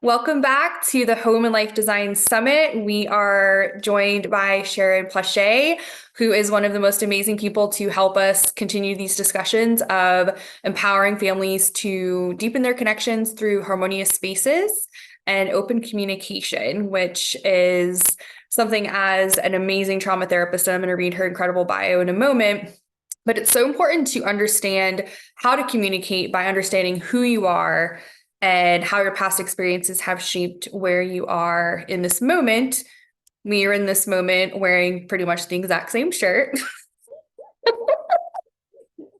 Welcome back to the Home and Life Design Summit. We are joined by Sharon Plache, who is one of the most amazing people to help us continue these discussions of empowering families to deepen their connections through harmonious spaces and open communication, which is something as an amazing trauma therapist, and I'm going to read her incredible bio in a moment. But it's so important to understand how to communicate by understanding who you are and how your past experiences have shaped where you are in this moment. We are in this moment wearing pretty much the exact same shirt.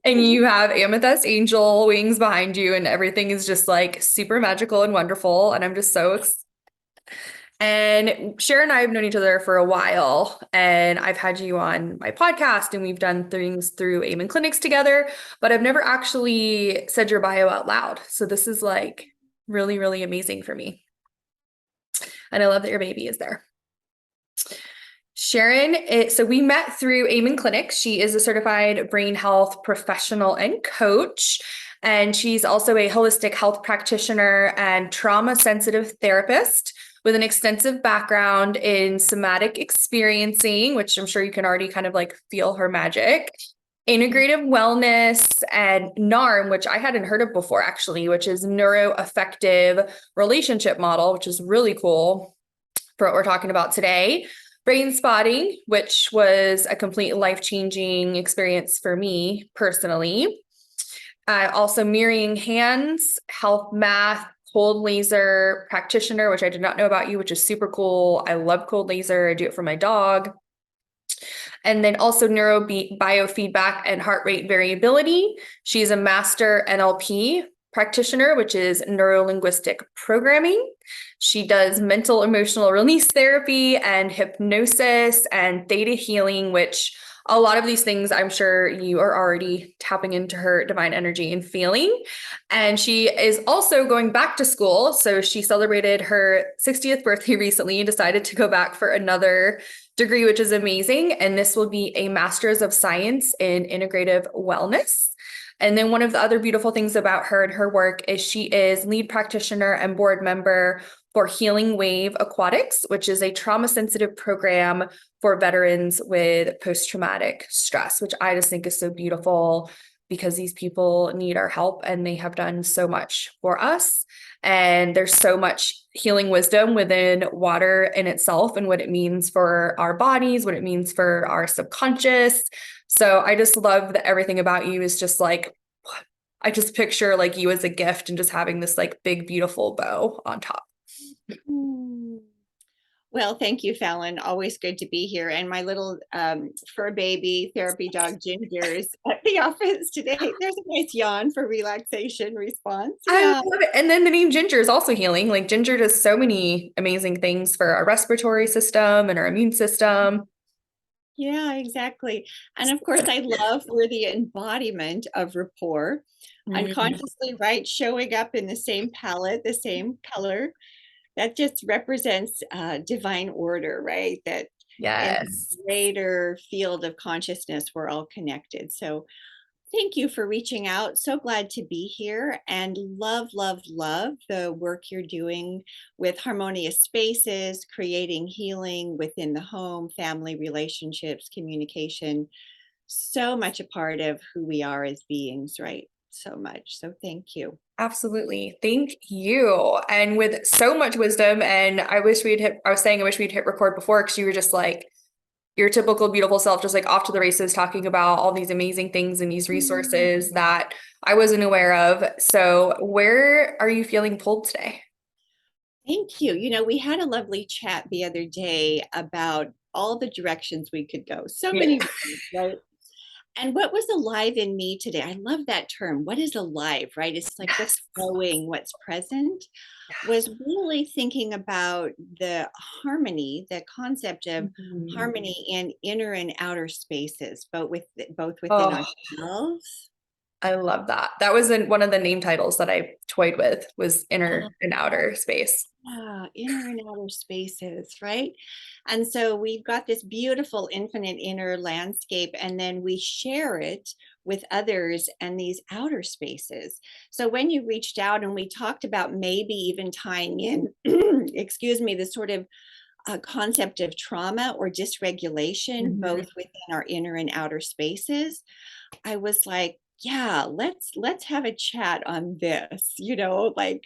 And you have amethyst angel wings behind you, and everything is just like super magical and wonderful. And I'm just so and Sharon and I have known each other for a while, and I've had you on my podcast, and we've done things through Amen clinics together, but I've never actually said your bio out loud. So this is like really, really amazing for me. And I love that your baby is there. Sharon, so we met through Amen Clinics. She is a certified brain health professional and coach, and she's also a holistic health practitioner and trauma sensitive therapist with an extensive background in somatic experiencing, which I'm sure you can already kind of like feel her magic, integrative wellness, and NARM, which I hadn't heard of before actually, which is neuroaffective relationship model, which is really cool for what we're talking about today. Brain spotting, which was a complete life-changing experience for me personally. Also mirroring hands, health math, cold laser practitioner, which I did not know about you, which is super cool. I love cold laser. I do it for my dog. And then also biofeedback and heart rate variability. She's a master NLP practitioner, which is neuro-linguistic programming. She does mental emotional release therapy and hypnosis and theta healing, which a lot of these things I'm sure you are already tapping into her divine energy and feeling. And she is also going back to school. So she celebrated her 60th birthday recently and decided to go back for another degree, which is amazing. And this will be a Master's of Science in Integrative Wellness. And then one of the other beautiful things about her and her work is she is lead practitioner and board member for Healing Wave Aquatics, which is a trauma-sensitive program for veterans with post-traumatic stress, which I just think is so beautiful because these people need our help and they have done so much for us. And there's so much healing wisdom within water in itself and what it means for our bodies, what it means for our subconscious. So I just love that everything about you is just like, I just picture like you as a gift and just having this like big, beautiful bow on top. Well, thank you, Fallon. Always good to be here. And my little fur baby therapy dog Ginger is at the office today. There's a nice yawn for relaxation response. I Yeah. love it. And then the name Ginger is also healing. Like Ginger does so many amazing things for our respiratory system and our immune system. Yeah, exactly. And of course, I love we're the embodiment of rapport, unconsciously, right? Showing up in the same palette, the same color. That just represents divine order, right? That in Yes. a greater field of consciousness, we're all connected. So thank you for reaching out. So glad to be here and love, love, love the work you're doing with harmonious spaces, creating healing within the home, family relationships, communication. So much a part of who we are as beings, right? So much. So thank you. Absolutely. Thank you. And with so much wisdom, and I wish I was saying, I wish we'd hit record before because you were just like your typical beautiful self, just like off to the races, talking about all these amazing things and these resources that I wasn't aware of. So, where are you feeling pulled today? Thank you. You know, we had a lovely chat the other day about all the directions we could go. So many ways, right? And what was alive in me today? I love that term. What is alive, right? It's like what's Yes. going, what's present. Was really thinking about the harmony, the concept of Mhm. harmony in inner and outer spaces, both within Oh, ourselves. I love that. That was one of the name titles that I toyed with was inner and outer space. Inner and outer spaces, right? And so we've got this beautiful infinite inner landscape, and then we share it with others and these outer spaces. So when you reached out and we talked about maybe even tying in, excuse me, the sort of concept of trauma or dysregulation, both within our inner and outer spaces, I was like, yeah, let's have a chat on this, like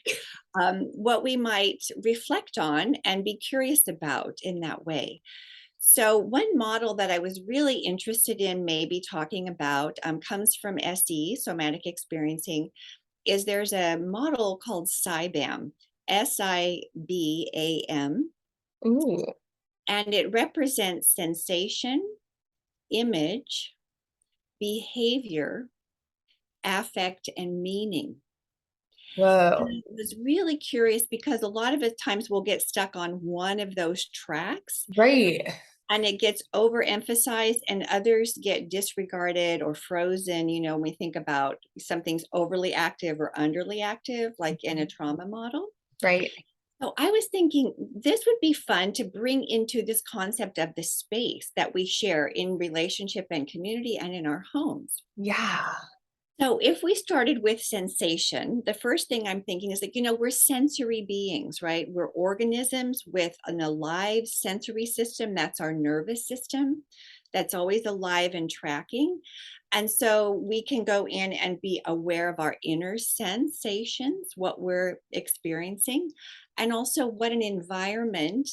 what we might reflect on and be curious about in that way. So one model that I was really interested in maybe talking about comes from SE, Somatic Experiencing, is there's a model called SIBAM, SIBAM, Ooh. and it represents sensation, image, behavior, affect, and meaning. Whoa. And I was really curious because a lot of the times we'll get stuck on one of those tracks Right. and it gets overemphasized and others get disregarded or frozen. When we think about something's overly active or underly active, like in a trauma model. Right. So I was thinking this would be fun to bring into this concept of the space that we share in relationship and community and in our homes. Yeah. So if we started with sensation, the first thing I'm thinking is like, we're sensory beings, right? We're organisms with an alive sensory system. That's our nervous system that's always alive and tracking. And so we can go in and be aware of our inner sensations, what we're experiencing, and also what an environment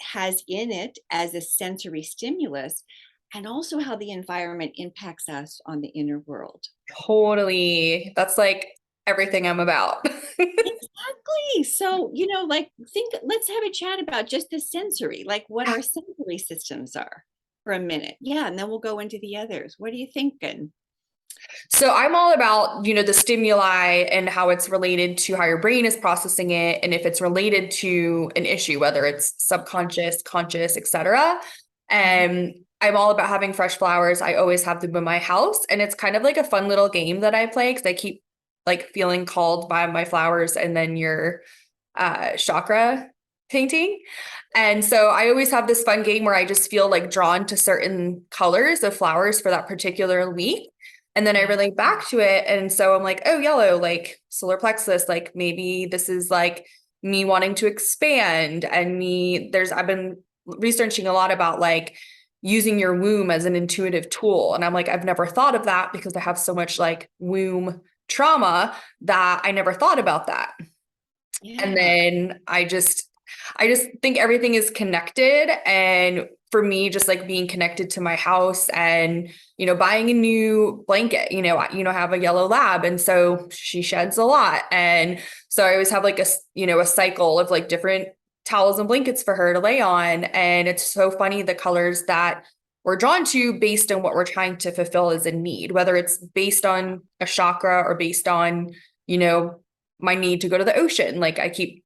has in it as a sensory stimulus, and also how the environment impacts us on the inner world. Totally. That's like everything I'm about. Exactly. So, let's have a chat about just the sensory, like what our sensory systems are for a minute. Yeah. And then we'll go into the others. What are you thinking? So I'm all about, the stimuli and how it's related to how your brain is processing it and if it's related to an issue, whether it's subconscious, conscious, etc. And I'm all about having fresh flowers. I always have them in my house. And it's kind of like a fun little game that I play because I keep like feeling called by my flowers and then your chakra painting. And so I always have this fun game where I just feel like drawn to certain colors of flowers for that particular week. And then I relate back to it. And so I'm like, oh, yellow, like solar plexus, like maybe this is like me wanting to expand. And I've been researching a lot about like using your womb as an intuitive tool. And I'm like, I've never thought of that because I have so much like womb trauma that I never thought about that. And Yeah. then I just think everything is connected. And for me, just like being connected to my house and, buying a new blanket, I have a yellow lab. And so she sheds a lot. And so I always have like a cycle of like different towels and blankets for her to lay on. And it's so funny the colors that we're drawn to based on what we're trying to fulfill as a need, whether it's based on a chakra or based on, my need to go to the ocean. Like I keep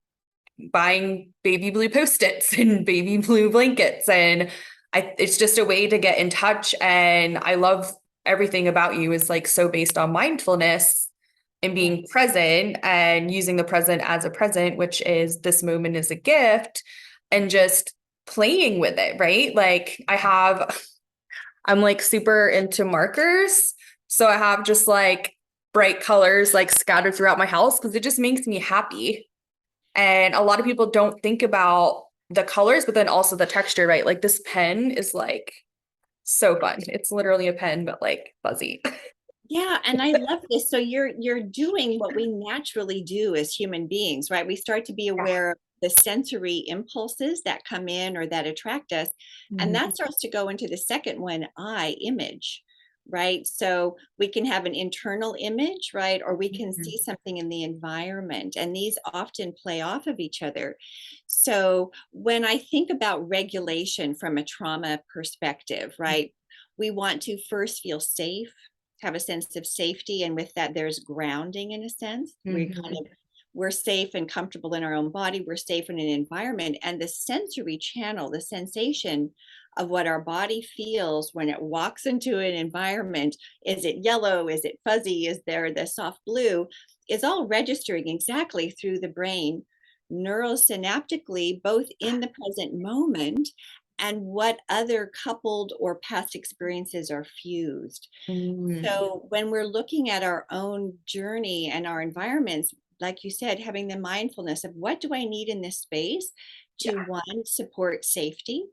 buying baby blue post-its and baby blue blankets, and it's just a way to get in touch. And I love everything about you is like so based on mindfulness and being present and using the present as a present, which is this moment is a gift, and just playing with it, right? Like I'm like super into markers. So I have just like bright colors like scattered throughout my house because it just makes me happy. And a lot of people don't think about the colors, but then also the texture, right? Like this pen is like so fun. It's literally a pen, but like fuzzy. Yeah, and I love this. So you're doing what we naturally do as human beings, right? We start to be aware of the sensory impulses that come in or that attract us. And Mhm. that starts to go into the second one, eye image, right? So we can have an internal image, right? Or we can see something in the environment, and these often play off of each other. So when I think about regulation from a trauma perspective, right? We want to first feel safe, have a sense of safety, and with that there's grounding in a sense. Mhm. We're safe and comfortable in our own body, we're safe in an environment, and the sensory channel, the sensation of what our body feels when it walks into an environment, is it yellow, is it fuzzy, is there the soft blue, is all registering exactly through the brain neurosynaptically, both in the present moment and what other coupled or past experiences are fused. Mm, So when we're looking at our own journey and our environments, like you said, having the mindfulness of what do I need in this space to, yeah. one, support safety.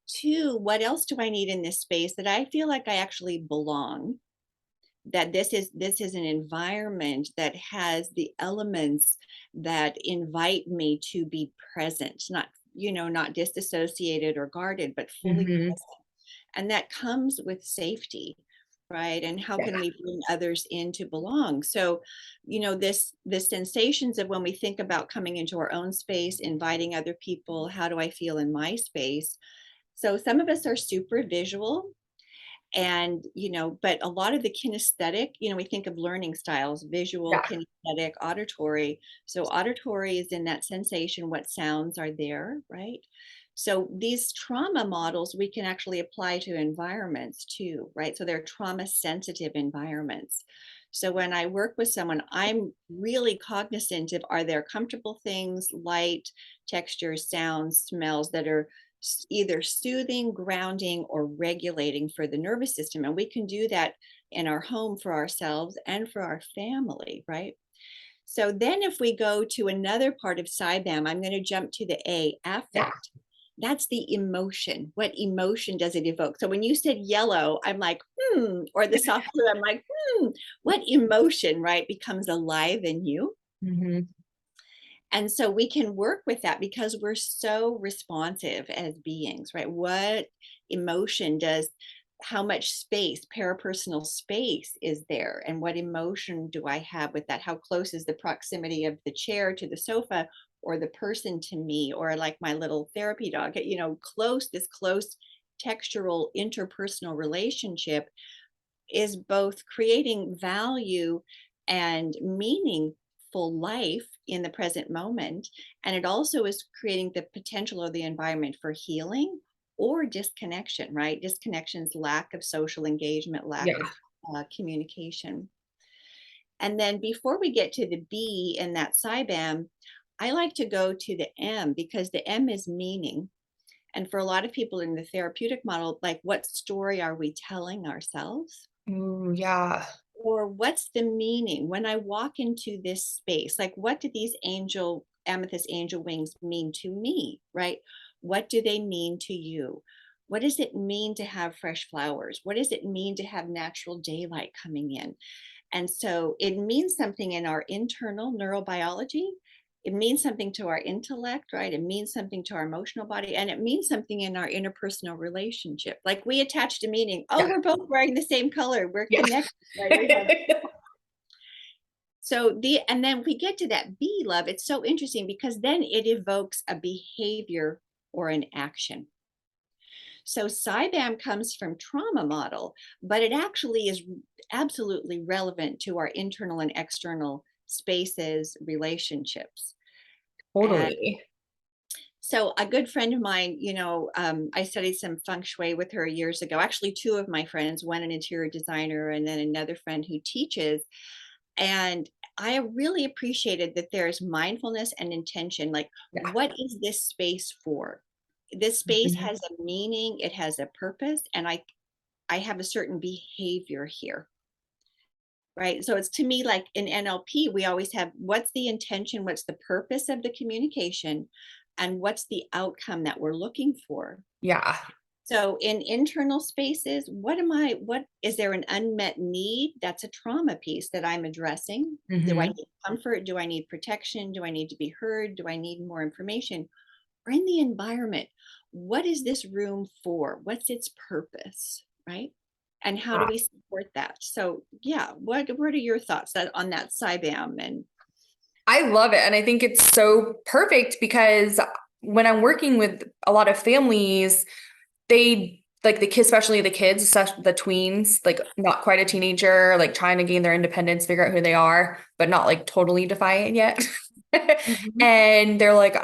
Two, what else do I need in this space that I feel like I actually belong? That this is an environment that has the elements that invite me to be present, not, not disassociated or guarded, but fully Hmm. present. And that comes with safety, right? And how can Yeah. we bring others in to belong? So, this sensations of when we think about coming into our own space, inviting other people, how do I feel in my space? So some of us are super visual, and but a lot of the kinesthetic, we think of learning styles: visual, Yeah. kinesthetic, auditory. So auditory is in that sensation, what sounds are there, right? So these trauma models we can actually apply to environments too, right? So they're trauma sensitive environments. So when I work with someone, I'm really cognizant of, are there comfortable things, light, textures, sounds, smells that are either soothing, grounding, or regulating for the nervous system. And we can do that in our home for ourselves and for our family, right? So then if we go to another part of SIBAM, I'm going to jump to the A, Yeah. affect. That's the emotion. What emotion does it evoke? So when you said yellow, I'm like, or the soft blue, I'm like, what emotion, right, becomes alive in you? Hmm. And so we can work with that because we're so responsive as beings, right? What emotion does, how much space, parapersonal space is there? And what emotion do I have with that? How close is the proximity of the chair to the sofa, or the person to me, or like my little therapy dog, this close textural interpersonal relationship is both creating value and meaningful life in the present moment. And it also is creating the potential of the environment for healing or disconnection, right? Disconnection's lack of social engagement, lack Yeah. of communication. And then before we get to the B in that SIBAM, I like to go to the M, because the M is meaning. And for a lot of people in the therapeutic model, like, what story are we telling ourselves? Ooh, yeah. Or what's the meaning when I walk into this space? Like, what do these amethyst angel wings mean to me, right? What do they mean to you? What does it mean to have fresh flowers? What does it mean to have natural daylight coming in? And so it means something in our internal neurobiology. It means something to our intellect, right? It means something to our emotional body, and it means something in our interpersonal relationship. Like, we attach to meaning, oh, Yeah. we're both wearing the same color, we're Yeah. connected, right? We have, so and then we get to that B, love. It's so interesting because then it evokes a behavior or an action. So SIBAM comes from trauma model, but it actually is absolutely relevant to our internal and external spaces, relationships. And Totally. so a good friend of mine, I studied some feng shui with her years ago. Actually, two of my friends, one an interior designer and then another friend who teaches. And I really appreciated that there's mindfulness and intention. Like, Yeah. what is this space for? This space Mhm. has a meaning, it has a purpose, and I have a certain behavior here, right? So it's, to me, like in NLP, we always have, what's the intention, what's the purpose of the communication, and what's the outcome that we're looking for. Yeah. So in internal spaces, what is there, an unmet need? That's a trauma piece that I'm addressing. Do I Hmm. need comfort? Do I need protection? Do I need to be heard? Do I need more information? Or in the environment, what is this room for? What's its purpose, right? And how do we support that? So yeah, what are your thoughts on that SIBAM? And I love it. And I think it's so perfect because when I'm working with a lot of families, they like the kids, especially the kids, especially the tweens, like not quite a teenager, like trying to gain their independence, figure out who they are, but not like totally defiant yet. Mhm. And they're like,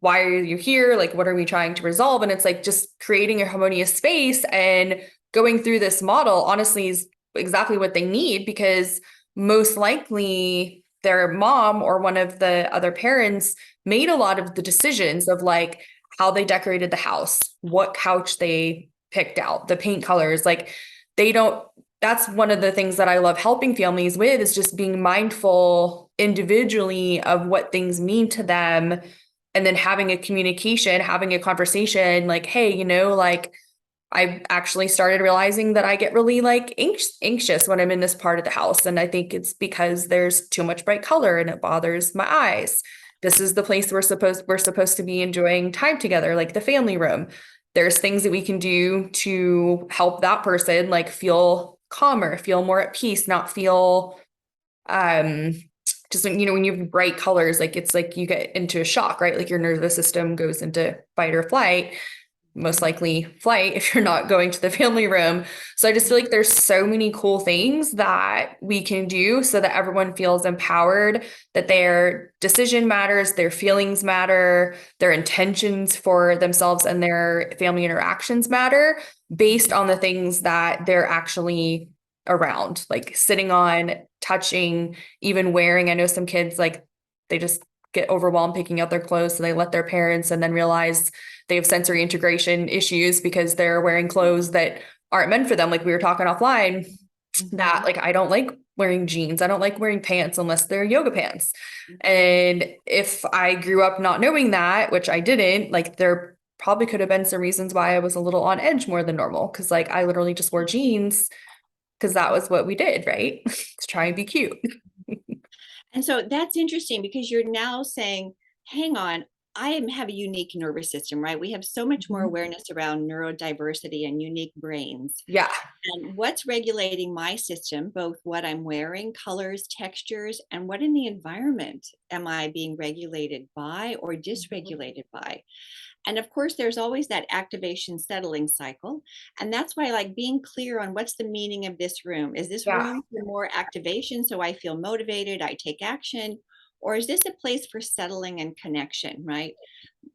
why are you here? Like, what are we trying to resolve? And it's like just creating a harmonious space and going through this model, honestly, is exactly what they need because most likely their mom or one of the other parents made a lot of the decisions of like, how they decorated the house, what couch they picked out, the paint colors. Like they don't, that's one of the things that I love helping families with is just being mindful individually of what things mean to them. And then having a communication, having a conversation like, hey, like I've actually started realizing that I get really like anxious when I'm in this part of the house. And I think it's because there's too much bright color and it bothers my eyes. This is the place we're supposed to be enjoying time together, like the family room. There's things that we can do to help that person like feel calmer, feel more at peace, not feel um just when you have bright colors, like it's like you get into a shock, right? Like your nervous system goes into fight or flight, most likely flight if you're not going to the family room. So I just feel like there's so many cool things that we can do so that everyone feels empowered, that their decision matters, their feelings matter, their intentions for themselves and their family interactions matter based on the things that they're actually around, like sitting on, touching, even wearing. I know some kids like they just get overwhelmed picking out their clothes, so they let their parents and then realize they have sensory integration issues because they're wearing clothes that aren't meant for them. Like we were talking offline, that like I don't like wearing jeans. I don't like wearing pants unless they're yoga pants. And if I grew up not knowing that, which I didn't, like there probably could have been some reasons why I was a little on edge more than normal. Cause like I literally just wore jeans because that was what we did, right? To try and be cute. And so that's interesting because you're now saying, hang on, have a unique nervous system, right? We have so much more awareness around neurodiversity and unique brains. Yeah. And what's regulating my system, both what I'm wearing, colors, textures, and what in the environment am I being regulated by or dysregulated by? And of course, there's always that activation settling cycle. And that's why, like, being clear on what's the meaning of this room. Is this Yeah. room for more activation so I feel motivated, I take action? Or is this a place for settling and connection, right?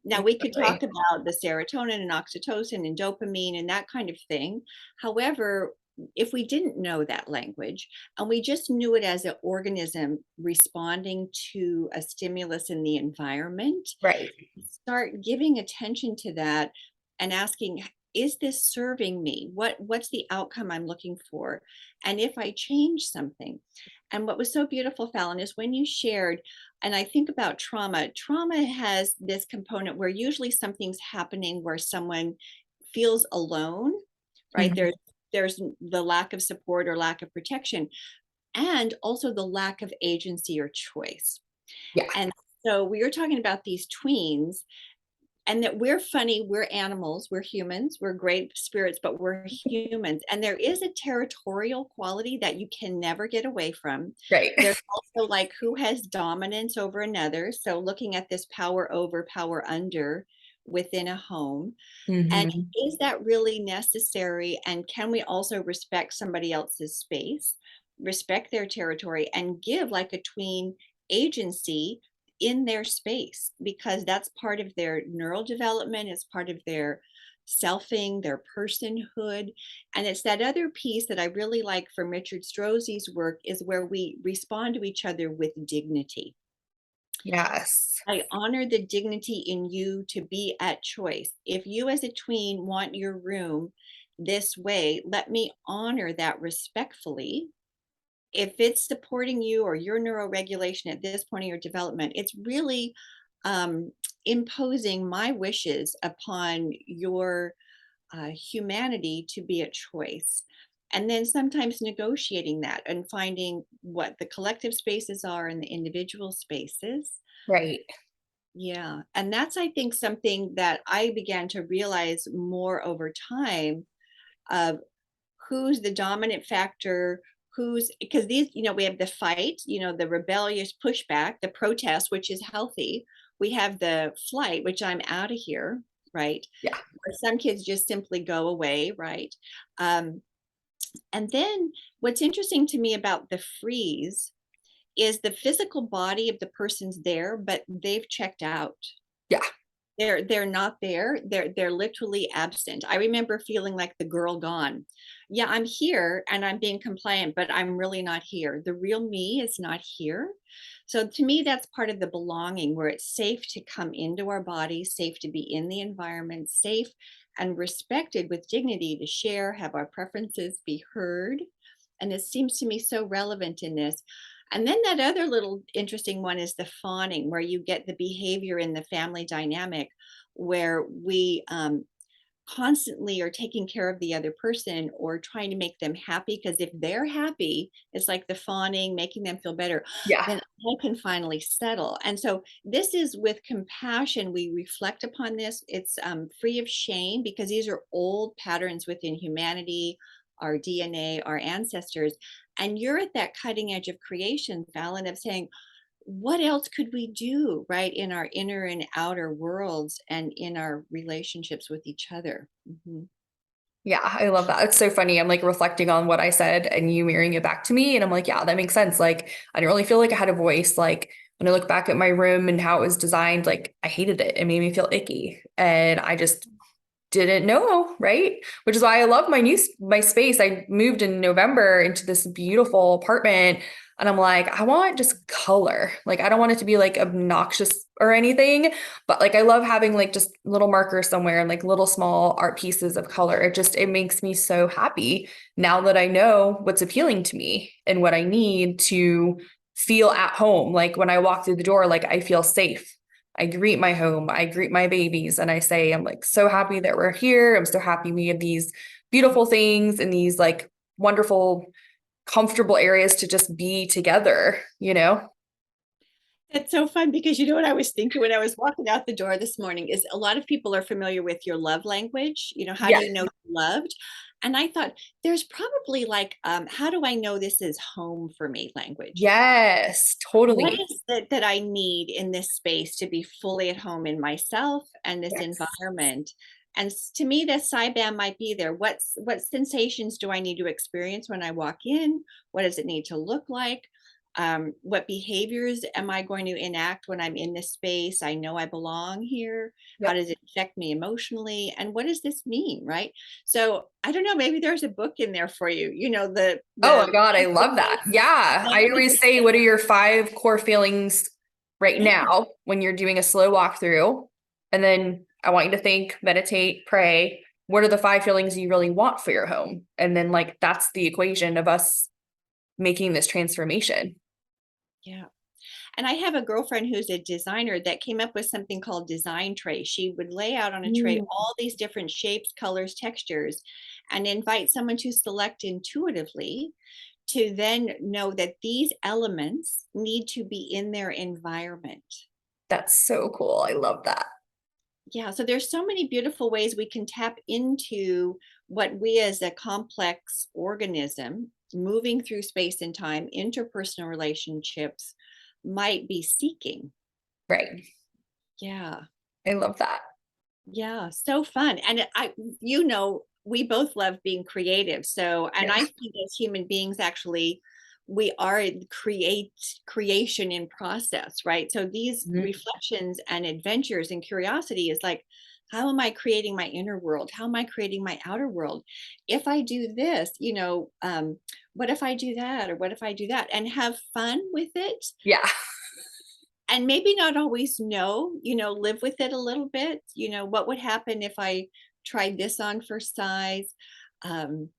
Now, we could talk Exactly. about the serotonin and oxytocin and dopamine and that kind of thing. However, if we didn't know that language and we just knew it as an organism responding to a stimulus in the environment, Right. start giving attention to that and asking, is this serving me? What's the outcome I'm looking for? And if I change something. And what was so beautiful, Fallon, is when you shared, and I think about trauma has this component where usually something's happening where someone feels alone, right? Mhm. There's the lack of support or lack of protection, and also the lack of agency or choice. Yeah. And so we were talking about these tweens, and that we're funny, we're animals, we're humans, we're great spirits, but we're humans. And there is a territorial quality that you can never get away from. Right. There's also like who has dominance over another. So looking at this power over, power under within a home. And Hmm. is that really necessary? And can we also respect somebody else's space, respect their territory, and give like a tween agency in their space? Because that's part of their neural development, it's part of their selfing, their personhood. And it's that other piece that I really like from Richard Strozzi's work is where we respond to each other with dignity. Yes. I honor the dignity in you to be at choice. If you as a tween want your room this way, let me honor that respectfully. If it's supporting you or your neuroregulation at this point in your development, it's really imposing my wishes upon your humanity to be a choice. And then sometimes negotiating that and finding what the collective spaces are and the individual spaces. Right. Yeah. And that's, I think, something that I began to realize more over time of who's the dominant factor, who's, because these, we have the fight, the rebellious pushback, the protest, which is healthy. We have the flight, which I'm out of here, right? Yeah. Or some kids just simply go away, right? Um, and then what's interesting to me about the freeze is the physical body of the person's there, but they've checked out. Yeah. They're not there. They're literally absent. I remember feeling like the girl gone. Yeah, I'm here and I'm being compliant, but I'm really not here. The real me is not here. So to me, that's part of the belonging, where it's safe to come into our body, safe to be in the environment, safe and respected with dignity to share, have our preferences be heard. And this seems to me so relevant in this. And then that other little interesting one is the fawning, where you get the behavior in the family dynamic where we constantly are taking care of the other person or trying to make them happy. Because if they're happy, it's like the fawning, making them feel better, Yeah. then I can finally settle. And so this is with compassion. We reflect upon this. It's free of shame, because these are old patterns within humanity, our DNA, our ancestors. And you're at that cutting edge of creation, Fallon, of saying, what else could we do, right, in our inner and outer worlds and in our relationships with each other? Yeah, I love that. It's so funny. I'm like reflecting on what I said and you mirroring it back to me. And I'm like, yeah, that makes sense. Like, I didn't really feel like I had a voice. Like, when I look back at my room and how it was designed, like, I hated it. It made me feel icky. And I just didn't know, right? Which is why I love my space. I moved in November into this beautiful apartment and I'm like, I want just color. Like I don't want it to be like obnoxious or anything, but like I love having like just little markers somewhere and like little small art pieces of color. It makes me so happy now that I know what's appealing to me and what I need to feel at home. Like when I walk through the door, like I feel safe. I greet my home, I greet my babies, and I say, I'm like so happy that we're here. I'm so happy we have these beautiful things and these like wonderful, comfortable areas to just be together, you know? It's so fun, because you know what I was thinking when I was walking out the door this morning is a lot of people are familiar with your love language. How do Yeah. you know you're loved? And I thought there's probably like, how do I know this is home for me language? Yes, What totally. is it that I need in this space to be fully at home in myself and this Yes. environment? And to me, the SIBAM might be there. What sensations do I need to experience when I walk in? What does it need to look like? What behaviors am I going to enact when I'm in this space? I know I belong here. How Yep. does it affect me emotionally? And what does this mean? Right. So I don't know, maybe there's a book in there for you, Oh my the God, I love that. Yeah. I always say, what are your 5 core feelings right yeah. now when you're doing a slow walkthrough? And then I want you to think, meditate, pray. What are the 5 feelings you really want for your home? And then, like, that's the equation of us making this transformation. Yeah. And I have a girlfriend who's a designer that came up with something called design tray. She would lay out on a tray Mm. all these different shapes, colors, textures, and invite someone to select intuitively, to then know that these elements need to be in their environment. That's so cool. I love that. Yeah, so there's so many beautiful ways we can tap into what we as a complex organism moving through space and time, interpersonal relationships might be seeking. Right. Yeah. I love that. Yeah, so fun. And we both love being creative. So, and Yeah. I think as human beings, actually, we are in creation in process, right? So these Mhm. reflections and adventures and curiosity is like, how am I creating my inner world? How am I creating my outer world? If I do this, what if I do that? Or what if I do that? And have fun with it, Yeah. and maybe not always know, live with it a little bit. What would happen if I tried this on for size? Um,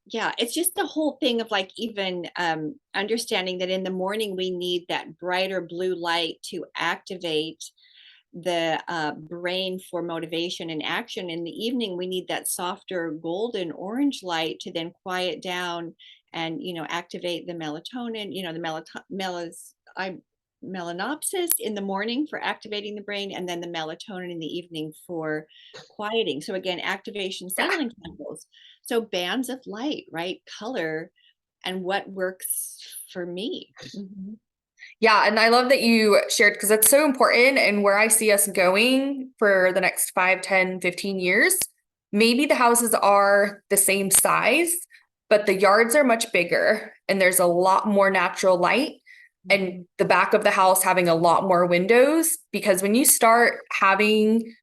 yeah, it's just the whole thing of like even understanding that in the morning we need that brighter blue light to activate the brain for motivation and action. In the evening, we need that softer golden orange light to then quiet down and activate the melatonin. Melanopsis in the morning for activating the brain, and then the melatonin in the evening for quieting. So again, activation, Yeah. settling chemicals. So bands of light, right? Color, and what works for me. Yeah, and I love that you shared because that's so important and where I see us going for the next 5, 10, 15 years. Maybe the houses are the same size, but the yards are much bigger and there's a lot more natural light. and the back of the house having a lot more windows, because when you start having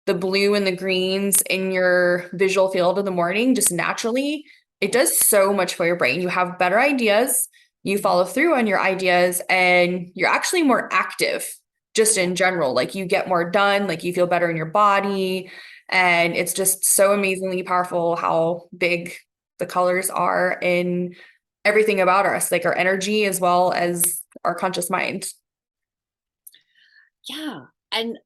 the blue and the greens in your visual field in the morning, just naturally, it does so much for your brain. You have better ideas, you follow through on your ideas, and you're actually more active just in general. Like you get more done, like you feel better in your body. And it's just so amazingly powerful how big the colors are in everything about us, like our energy as well as our conscious mind. Yeah. And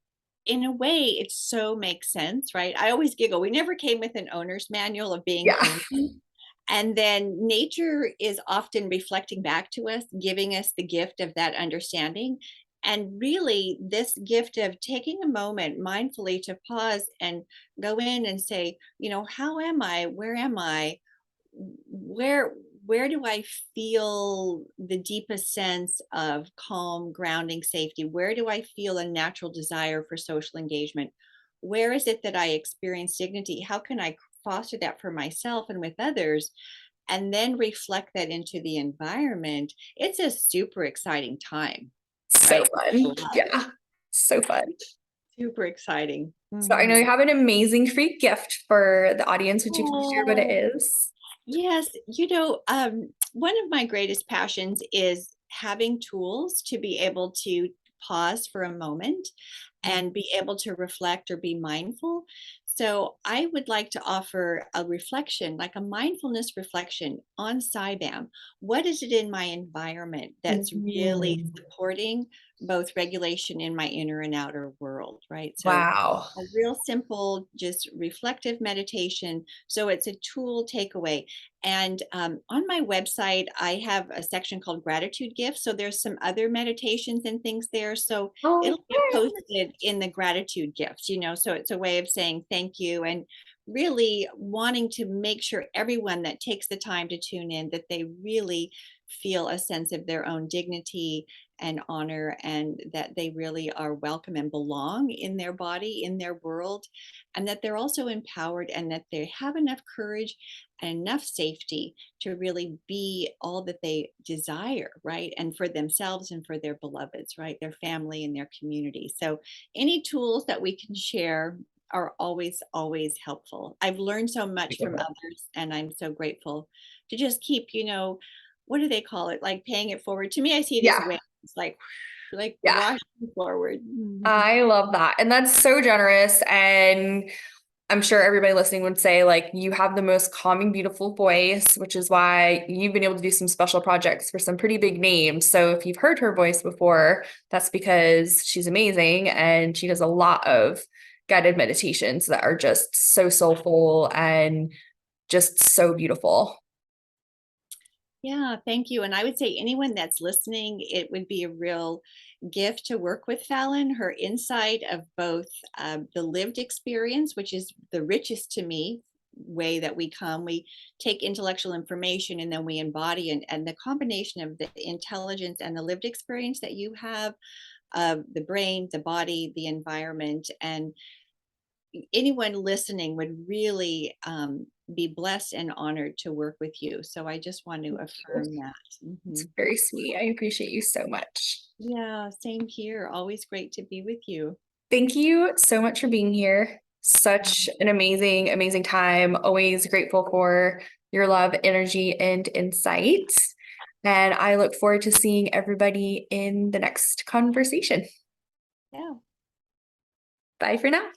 in a way, it so makes sense, right? I always giggle. We never came with an owner's manual of being Yeah. human. And then nature is often reflecting back to us, giving us the gift of that understanding. And really, this gift of taking a moment mindfully to pause and go in and say, how am I? Where am I? where where do I feel the deepest sense of calm, grounding, safety? Where do I feel a natural desire for social engagement? Where is it that I experience dignity? How can I foster that for myself and with others? And then reflect that into the environment. It's a super exciting time, So right? fun. Yeah. So fun. Super exciting. So I know Mhm. you have an amazing free gift for the audience. Would you please share what it Oh, is? yes, one of my greatest passions is having tools to be able to pause for a moment and be able to reflect or be mindful. So I would like to offer a reflection, like a mindfulness reflection on SIBAM. What is it in my environment that's really Mhm. supporting both regulation in my inner and outer world, right? So Wow. a real simple, just reflective meditation. So it's a tool takeaway. And on my website, I have a section called gratitude gifts. So there's some other meditations and things there. So Oh, it'll get posted in the gratitude gifts, so it's a way of saying thank you and really wanting to make sure everyone that takes the time to tune in, that they really feel a sense of their own dignity and honor, and that they really are welcome and belong in their body, in their world, and that they're also empowered and that they have enough courage and enough safety to really be all that they desire, right? And for themselves and for their beloveds, right? Their family and their community. So, any tools that we can share are always, always helpful. I've learned so much from others, and I'm so grateful to just keep, what do they call it? Like paying it forward. To me, I see it as yeah. waves, like Yeah. washing forward. Mhm. I love that. And that's so generous. And I'm sure everybody listening would say, like, you have the most calming, beautiful voice, which is why you've been able to do some special projects for some pretty big names. So if you've heard her voice before, that's because she's amazing and she does a lot of guided meditations that are just so soulful and just so beautiful. Yeah, thank you. And I would say anyone that's listening, it would be a real gift to work with Fallon. Her insight of both the lived experience, which is the richest to me way that we come. We take intellectual information and then we embody, and the combination of the intelligence and the lived experience that you have of the brain, the body, the environment, and anyone listening would really be blessed and honored to work with you. So I just want to affirm that. It's Mhm. very sweet. I appreciate you so much. Yeah, same here. Always great to be with you. Thank you so much for being here. Such an amazing, amazing time. Always grateful for your love, energy, and insight. And I look forward to seeing everybody in the next conversation. Yeah. Bye for now.